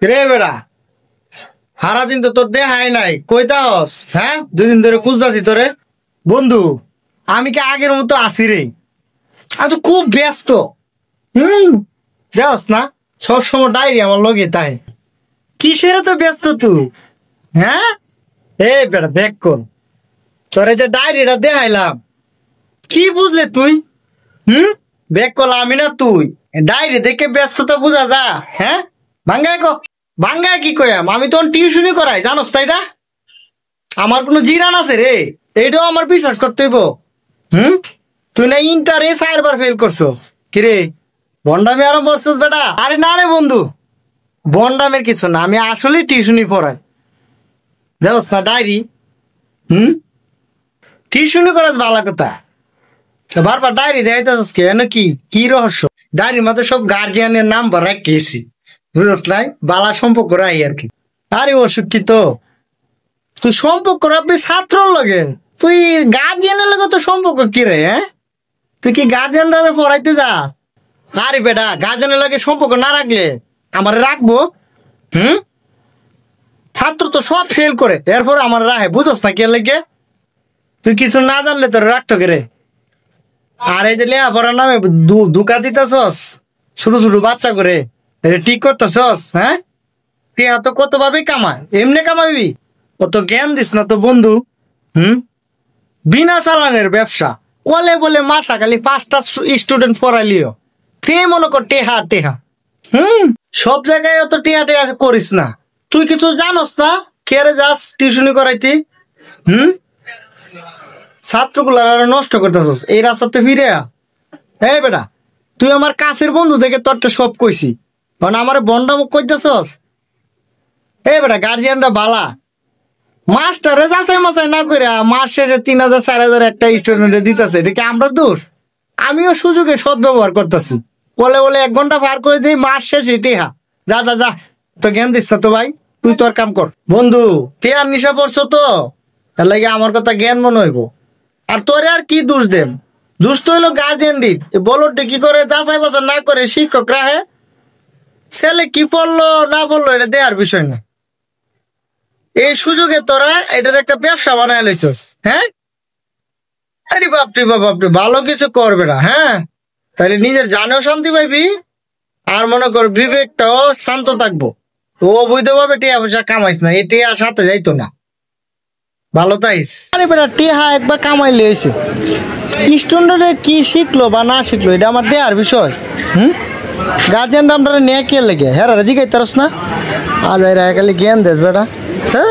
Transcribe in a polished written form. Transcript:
রে বেড়া সারা দিন তো তোর দেখাই নাই কইতাস হ্যাঁ 2 দিন ধরে খুঁজতাছি তোরে বন্ধু। আমি কি আগের মতো আছি রে? আমি তো খুব ব্যস্ত। যাস না সবসময় ডায়েরি আমার লগে তাই কিসের তো ব্যস্ত তুই? হ্যাঁ এ বেড়া দেখ কোন তোরে যে ডায়েরিটা দেখাইলাম কি বুঝলে তুই? ব্যাক করলাম আমি না তুই ডায়েরি দেখে ব্যস্ততা বুঝা যা। হ্যাঁ ভাঙ্গায় কি কয়াম আমি তখন টিউশনই করাই জানোস তাই না? আমার কোনো জিরান আছে রে? এইটাও আমার বিশ্বাস করতে হইব। তুই না ইন্টারে 4 বার ফেল করছো কিরে বন্ডামি আরম্ভ করছিস বেটা? আরে না রে বন্ধু বন্ডামের কিছু না, আমি আসলে টিউশনই পড়াই জানোস না ডায়েরি। টিউশনই করাস ভালো কথা, বারবার ডায়েরি দেখাইতেছিস কেন? কি রহস্য? ডায়েরির মধ্যে সব গার্জিয়ানের নাম্বার রাখিয়েছি বুঝছ নাই, বালা সম্পর্ক রাই আর কি। আরে অশিক্ষিত তুই সম্পর্ক রাখবি ছাত্রর লগে, তুই গার্জিয়ানের লগে তো সম্পর্ক কি রে? হ্যাঁ তুই কি গার্জিয়ানরা পড়াইতে যা? আরে বেটা গার্জিয়ানের লগে সম্পর্ক না রাখলে আমার রাখবো? ছাত্র তো সব ফেল করে এরপর আমার রাখে বুঝস না কে লেগে? তুই কিছু না জানলে তোর রাখতো কে রে? আর এই যে লেখাপড়ার নামে ধোঁকা দিতেছস ছোট ছোট বাচ্চা করে, এটা ঠিক করতেছস? হ্যাঁ টিয়া তো কত ভাবে কামায়, এমনি কামাবি, অত জ্ঞান দিস না তো বন্ধু। বিনা চালানের ব্যবসা কলে বলে মাসা খালি 5টা স্টুডেন্ট পড়াইলিও তে মনে কর টেহা টেহা। সব জায়গায় অত টেহা টেহা করিস না। তুই কিছু জানস না কেরে যাস টিউশনি করাইতে? ছাত্রগুলার আরো নষ্ট করতেছস এই রাস্তাতে ফিরে। এই বেটা তুই আমার কাছের বন্ধু দেখে তোরটা সব কইছি, মানে আমার বন্ডামুখ কইতেছস? এই বেটা গার্জিয়ানরা বালা মাস্টারে যাচাই মাচাই না করে মাস শেষে 3000 4000 একটা স্টুডেন্টে দিতেছে, এটা কি আমরা দোষ? আমিও সুযোগে সদ ব্যবহার করতেছি, বলে বলে 1 ঘন্টা পার করে দিই মাস শেষে টেহা। যা যা যা তো জ্ঞান দিস তো ভাই, তুই তোর কাম কর। বন্ধু টেহার নিশা পড়ছো তো তার লাগে আমার কথা জ্ঞান মনে হইব। আর তোরে আর কি দোষ দেব? দোষ তো হইলো গার্জিয়ান দিক বলতে কি করে যাচাই বাছাই না করে শিক্ষক রাহে। ছেলে কি পড়লো না পড়লো এটা দেওয়ার বিষয় না, এই সুযোগে তোরা এটার একটা ব্যবসা বানায় লইছস। হ্যাঁ আরে বাপরে বাপরে ভালো কিছু করবে না। হ্যাঁ তাহলে নিজের জানেও শান্তি পাইবি আর মনে কর বিবেকটাও শান্ত থাকবো। ও অবৈধভাবে টিয়া পয়সা কামাইস না, এ টিয়া সাথে যাইতো না, ভালো তাইস। আরে বেটা টিহা একবার কামাইলে হয়েছে, স্টুডেন্টরা কি শিখলো বা না শিখলো এটা আমার দেয়ার বিষয়। গার্জিয়ানরা আমরা নিয়ে কে লেগে হ্যাঁ জিগাইতারস না? আজ খালি জ্ঞান দেস বেটা। হ্যাঁ